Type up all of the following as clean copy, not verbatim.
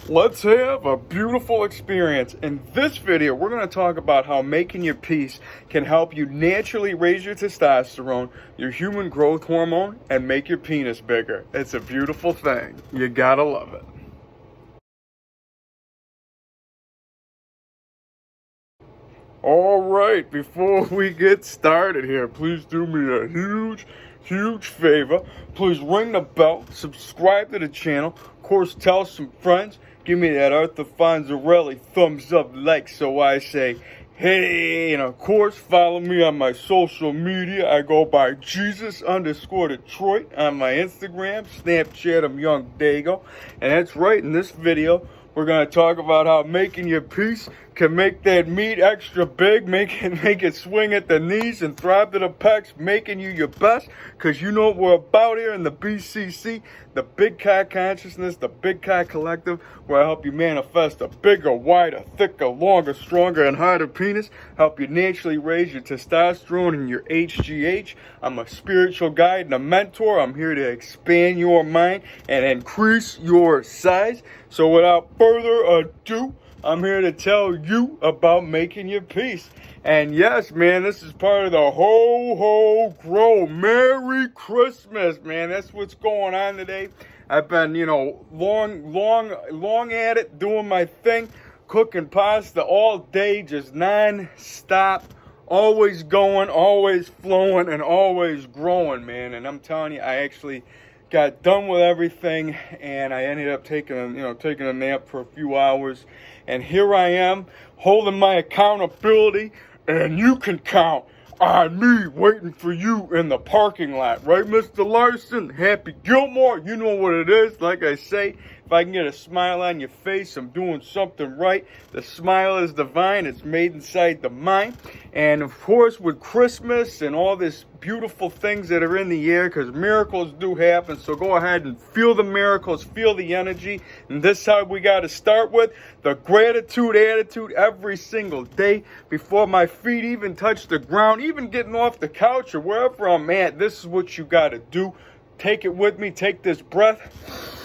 Let's have a beautiful experience. In this video, we're going to talk about how making your peace can help you naturally raise your testosterone, your human growth hormone, and make your penis bigger. It's a beautiful thing. You gotta love it. All right, before we get started here, please do me a huge favor. Please ring the bell, subscribe to the channel, of course, tell some friends, give me that Arthur Fonzarelli thumbs up like so I say, hey, and of course, follow me on my social media. I go by Jesus_Detroit on my Instagram, Snapchat, I'm YOUNGDAYGO, and that's right, in this video, we're going to talk about how making your peace can make that meat extra big, make it swing at the knees and thrive to the pecs, making you your best, because you know what we're about here in the BCC, the Big Cock Consciousness, the Big Cock Collective, where I help you manifest a bigger, wider, thicker, longer, stronger, and harder penis, help you naturally raise your testosterone and your HGH. I'm a spiritual guide and a mentor. I'm here to expand your mind and increase your size. So without further ado, I'm here to tell you about making your peace. And yes, man, this is part of the Ho Grow. Merry Christmas, man. That's what's going on today. I've been, long at it, doing my thing, cooking pasta all day, just non-stop, always going, always flowing, and always growing, man. And I'm telling you, I actually got done with everything, and I ended up taking a nap for a few hours, and here I am holding my accountability, and you can count on me waiting for you in the parking lot, right, Mr. Larson? Happy Gilmore, you know what it is. Like I say, if I can get a smile on your face, I'm doing something right. The smile is divine. It's made inside the mind. And of course, with Christmas and all this beautiful things that are in the air, because miracles do happen, so go ahead and feel the miracles, feel the energy. And this is how we got to start with the gratitude attitude every single day before my feet even touch the ground, even getting off the couch or wherever I'm at. This is what you got to do. Take it with me. Take this breath.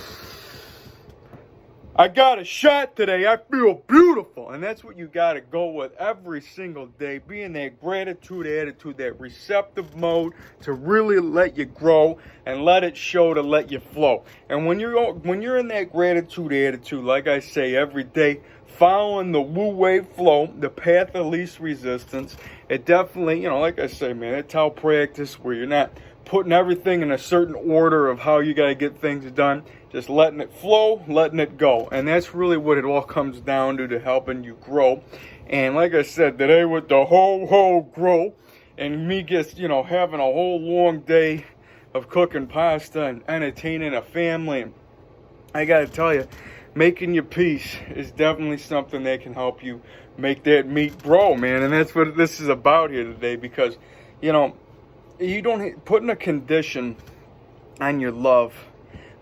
I got a shot today. I feel beautiful. And that's what you got to go with every single day. Be in that gratitude attitude, that receptive mode to really let you grow and let it show to let you flow. And when you're in that gratitude attitude, like I say every day, following the Wu Wave flow, the path of least resistance, it definitely, like I say, man, it's how practice where you're not putting everything in a certain order of how you got to get things done, just letting it flow, letting it go. And that's really what it all comes down to helping you grow. And like I said, today with the Ho Grow, and me just, having a whole long day of cooking pasta and entertaining a family, and I got to tell you, making your peace is definitely something that can help you make that meat grow, man. And that's what this is about here today, because, you don't putting a condition on your love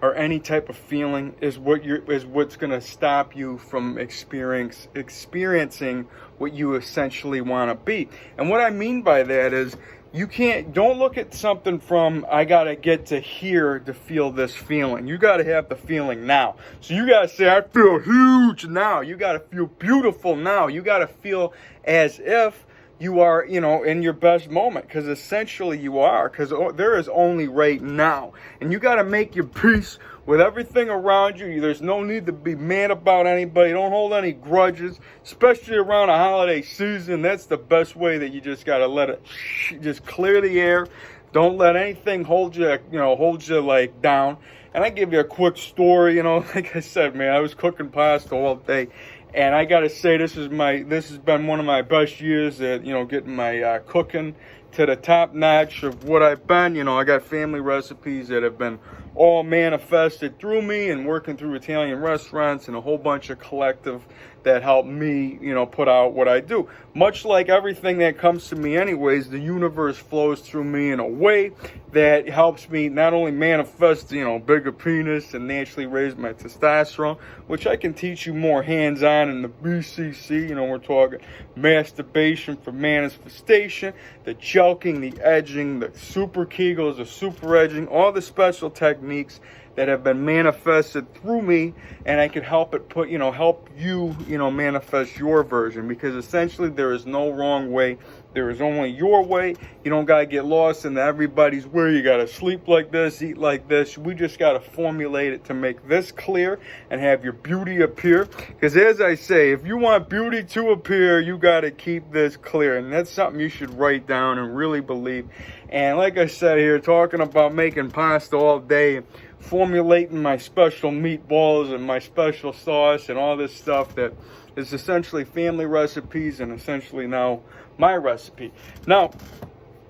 or any type of feeling is what's going to stop you from experiencing what you essentially want to be. And what I mean by that is don't look at something from I got to get to here to feel this feeling. You got to have the feeling now. So you got to say, I feel huge now. You got to feel beautiful now. You got to feel as if you are, in your best moment, because essentially you are, because there is only right now. And you got to make your peace with everything around you. There's no need to be mad about anybody. Don't hold any grudges, especially around a holiday season. That's the best way that you just got to let it just clear the air. Don't let anything hold you like down. And I give you a quick story, like I said, man, I was cooking pasta all day. And I gotta say, this has been one of my best years at, getting my cooking to the top notch of what I've been. I got family recipes that have been all manifested through me and working through Italian restaurants and a whole bunch of collective that help me, put out what I do. Much like everything that comes to me anyways, the universe flows through me in a way that helps me not only manifest, bigger penis and naturally raise my testosterone, which I can teach you more hands-on in the BCC. We're talking masturbation for manifestation, the choking, the edging, the super kegels, the super edging, all the special techniques that have been manifested through me, and I could help it help you, manifest your version, because essentially there is no wrong way. There is only your way. You don't got to get lost into everybody's way. You got to sleep like this, eat like this. We just got to formulate it to make this clear and have your beauty appear. Because as I say, if you want beauty to appear, you got to keep this clear. And that's something you should write down and really believe. And like I said here, talking about making pasta all day, formulating my special meatballs and my special sauce and all this stuff that is essentially family recipes and essentially now my recipe. Now,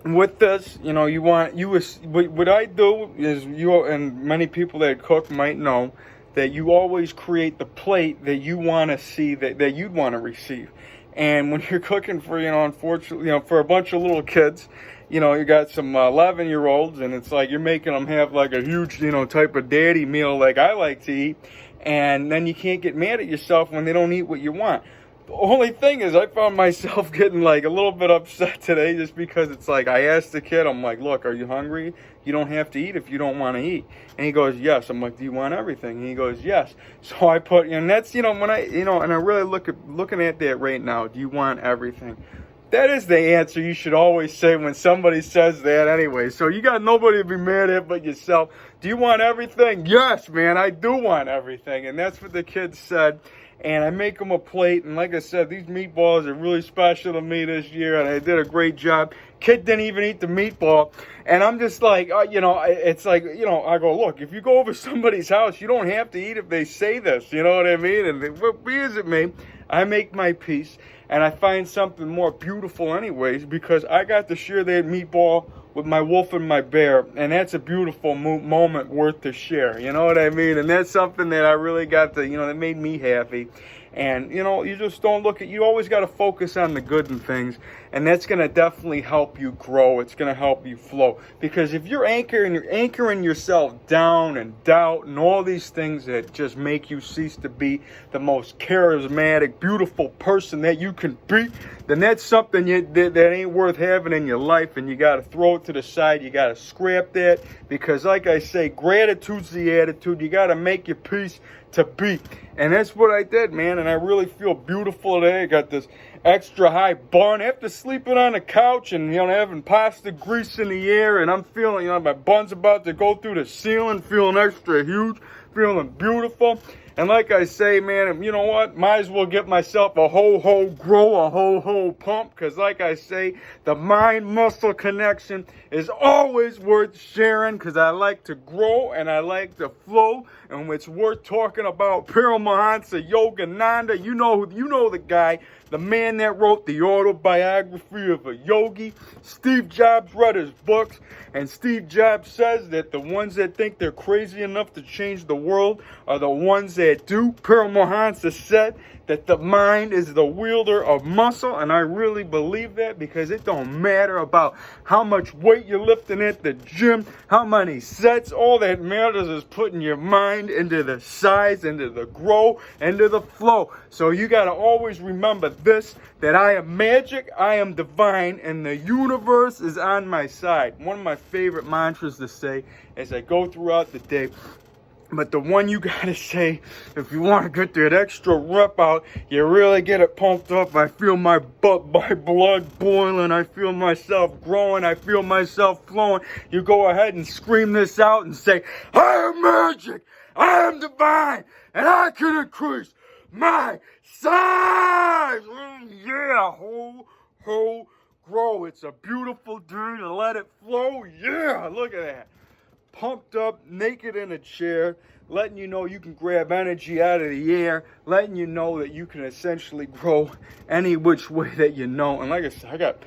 with this, what I do is, and many people that cook might know, that you always create the plate that you want to see, that you'd want to receive. And when you're cooking for, unfortunately, for a bunch of little kids, you got some 11-year-olds, and it's like you're making them have like a huge, type of daddy meal like I like to eat. And then you can't get mad at yourself when they don't eat what you want. The only thing is, I found myself getting like a little bit upset today, just because it's like I asked the kid, I'm like, look, are you hungry? You don't have to eat if you don't want to eat. And he goes, yes. I'm like, do you want everything? And he goes, yes. So I put, and that's, when I, and I really looking at that right now, do you want everything? That is the answer you should always say when somebody says that anyway. So you got nobody to be mad at but yourself. Do you want everything? Yes, man, I do want everything. And that's what the kid said. And I make them a plate. And like I said, these meatballs are really special to me this year. And I did a great job. Kid didn't even eat the meatball. And I'm just like, it's like, I go, look, if you go over somebody's house, you don't have to eat if they say this. You know what I mean? And what is it, me? I make my peace. And I find something more beautiful anyways, because I got to share that meatball with my wolf and my bear. And that's a beautiful moment worth to share. You know what I mean? And that's something that I really got to, that made me happy. And, you just don't you always got to focus on the good in things. And that's going to definitely help you grow. It's going to help you flow. Because if you're anchoring yourself down and doubt and all these things that just make you cease to be the most charismatic, beautiful person that you can be, then that's something that ain't worth having in your life. And you got to throw it to the side. You got to scrap that. Because like I say, gratitude's the attitude. You got to make your peace to be. And that's what I did, man. And I really feel beautiful today. I got this extra high bun after sleeping on the couch and having pasta grease in the air, and I'm feeling my bun's about to go through the ceiling, feeling extra huge, feeling beautiful. And like I say, man, you know what? Might as well get myself a ho-ho grow, a ho-ho pump. Because like I say, the mind-muscle connection is always worth sharing. Because I like to grow and I like to flow. And it's worth talking about Paramahansa Yogananda. You know the guy, the man that wrote the autobiography of a yogi. Steve Jobs read his books. And Steve Jobs says that the ones that think they're crazy enough to change the world are the ones that do. Paramahansa said that the mind is the wielder of muscle, and I really believe that, because it don't matter about how much weight you're lifting at the gym, how many sets. All that matters is putting your mind into the size, into the grow, into the flow. So you got to always remember this, that I am magic, I am divine, and the universe is on my side. One of my favorite mantras to say as I go throughout the day. But the one you gotta say, if you want to get that extra rep out, you really get it pumped up. I feel my blood boiling. I feel myself growing. I feel myself flowing. You go ahead and scream this out and say, I am magic. I am divine. And I can increase my size. Yeah, ho, grow. It's a beautiful day to let it flow. Yeah, look at that. Pumped up, naked in a chair, letting you know you can grab energy out of the air, letting you know that you can essentially grow any which way that you know. And like I said, I got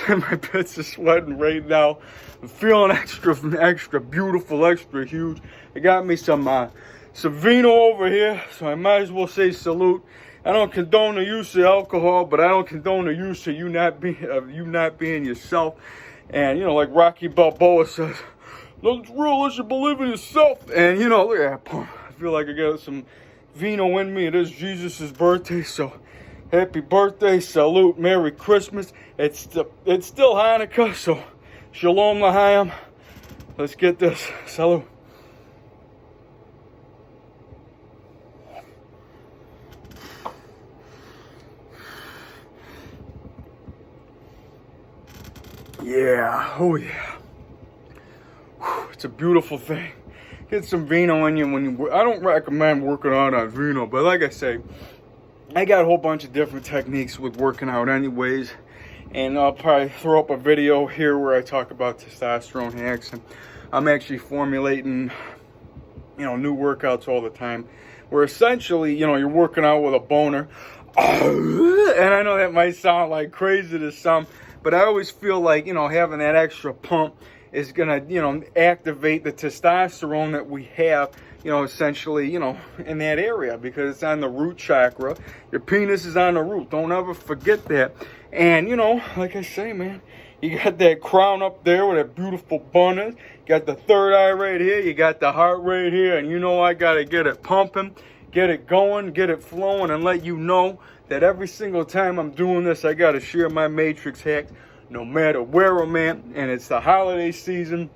my bits are sweating right now. I'm feeling extra beautiful, extra huge. I got me some vino over here, so I might as well say salute. I don't condone the use of alcohol, but I don't condone the use of you not being yourself. And like Rocky Balboa says, nothing's real unless you believe in yourself. And look at that. I feel like I got some vino in me. It is Jesus' birthday, so happy birthday, salute, Merry Christmas. It's still Hanukkah, so Shalom L'Chaim. Let's get this. Salute. Yeah, oh yeah. Whew, it's a beautiful thing. Get some vino in you when you. I don't recommend working out on vino, but like I say, I got a whole bunch of different techniques with working out anyways. And I'll probably throw up a video here where I talk about testosterone hacks. And I'm actually formulating, new workouts all the time. Where essentially, you're working out with a boner. And I know that might sound like crazy to some, but I always feel like, having that extra pump is gonna, activate the testosterone that we have, essentially, in that area, because it's on the root chakra. Your penis is on the root. Don't ever forget that. And, like I say, man, you got that crown up there with that beautiful bonus. You got the third eye right here. You got the heart right here. And I got to get it pumping, get it going, get it flowing, and let you know that every single time I'm doing this, I got to share my matrix hacks, no matter where I'm at. And it's the holiday season.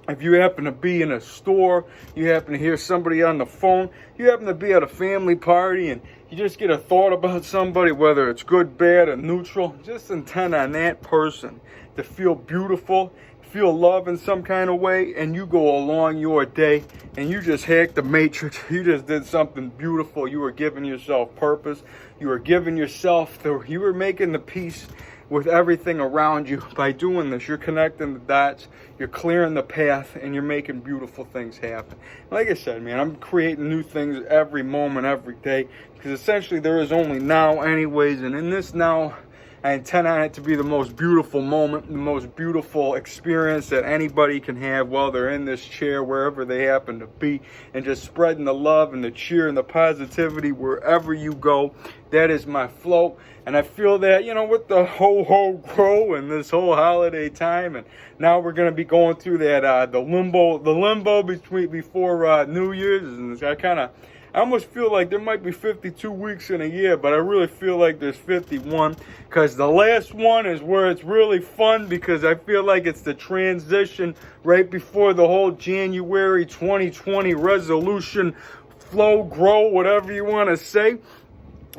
If you happen to be in a store, you happen to hear somebody on the phone, you happen to be at a family party, and you just get a thought about somebody, whether it's good, bad, or neutral, just intend on that person to feel beautiful, feel love in some kind of way, and you go along your day, and you just hacked the matrix. You just did something beautiful. You were giving yourself purpose. You were giving yourself, you were making the peace with everything around you. By doing this, you're connecting the dots, you're clearing the path, and you're making beautiful things happen. Like I said, man, I'm creating new things every moment, every day, because essentially there is only now anyways, and in this now, I intend on it to be the most beautiful moment, the most beautiful experience that anybody can have while they're in this chair, wherever they happen to be, and just spreading the love and the cheer and the positivity wherever you go. That is my flow. And I feel that, with the ho grow and this whole holiday time, and now we're going to be going through that, the limbo before New Year's, and I almost feel like there might be 52 weeks in a year, but I really feel like there's 51, because the last one is where it's really fun, because I feel like it's the transition right before the whole January 2020 resolution, flow, grow, whatever you want to say.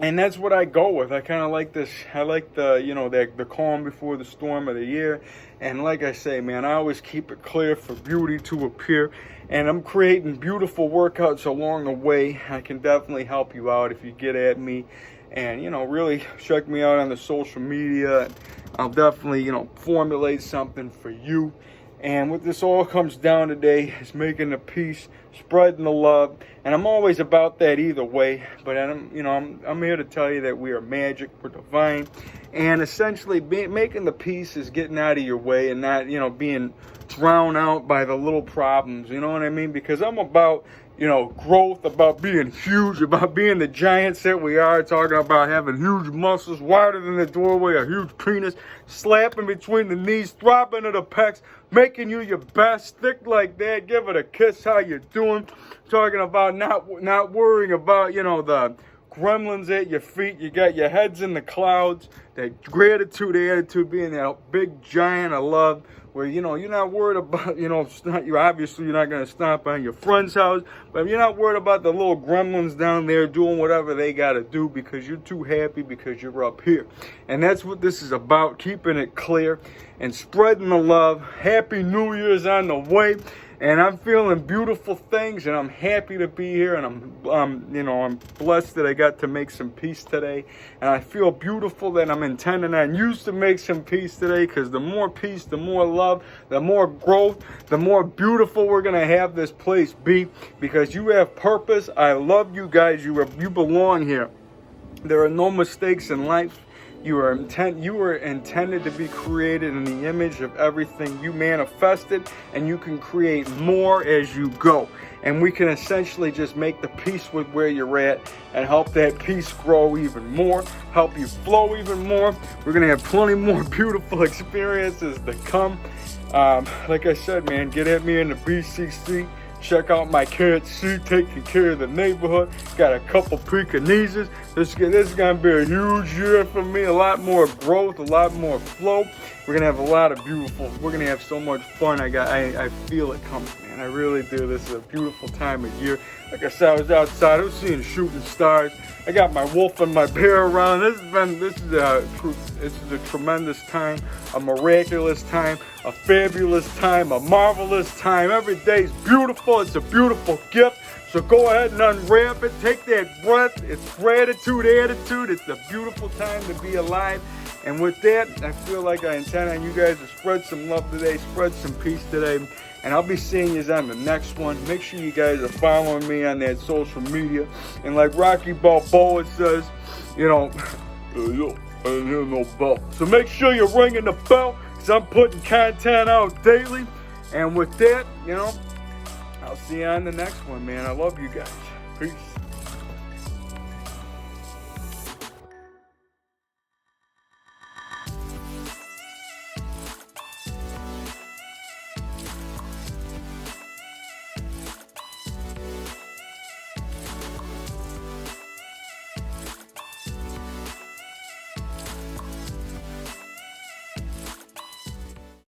And that's what I go with. I kind of like this. I like the, the calm before the storm of the year. And like I say, man, I always keep it clear for beauty to appear. And I'm creating beautiful workouts along the way. I can definitely help you out if you get at me. And, really check me out on the social media. I'll definitely, formulate something for you. And what this all comes down today is making the peace, spreading the love, and I'm always about that either way. But I'm here to tell you that we are magic, we're divine, and essentially making the peace is getting out of your way and not being drowned out by the little problems. You know what I mean? Because I'm about growth, about being huge, about being the giants that we are, talking about having huge muscles, wider than the doorway, a huge penis, slapping between the knees, throbbing to the pecs, making you your best, thick like that, give it a kiss, how you doing, talking about not worrying about, the gremlins at your feet, you got your heads in the clouds, that gratitude attitude, being that big giant of love, where, you're not worried about, obviously you're not going to stomp on your friend's house, but you're not worried about the little gremlins down there doing whatever they got to do, because you're too happy because you're up here. And that's what this is about, keeping it clear and spreading the love. Happy New Year's on the way. And I'm feeling beautiful things, and I'm happy to be here, and I'm blessed that I got to make some peace today, and I feel beautiful that I'm intending on to make some peace today, because the more peace, the more love, the more growth, the more beautiful we're gonna have this place be, because you have purpose. I love you guys. You belong here. There are no mistakes in life. You were intended to be created in the image of everything you manifested, and you can create more as you go. And we can essentially just make the peace with where you're at and help that peace grow even more, help you flow even more. We're going to have plenty more beautiful experiences to come. Like I said, man, get at me in the BCC. Check out my Carrot C, taking care of the neighborhood. Got a couple Pekinese. This is going to be a huge year for me. A lot more growth, a lot more flow. We're going to have a lot of beautiful, we're going to have so much fun. I feel it coming, man. I really do. This is a beautiful time of year. Like I said, I was outside. I was seeing shooting stars. I got my wolf and my bear around. This is a tremendous time, a miraculous time, a fabulous time, a marvelous time. Every day is beautiful. It's a beautiful gift. So go ahead and unwrap it. Take that breath. It's gratitude, attitude. It's a beautiful time to be alive. And with that, I feel like I intend on you guys to spread some love today, spread some peace today. And I'll be seeing you on the next one. Make sure you guys are following me on that social media. And like Rocky Balboa says, you know, no bell. So make sure you're ringing the bell, because I'm putting content out daily. And with that, you know, I'll see you on the next one, man. I love you guys. Peace.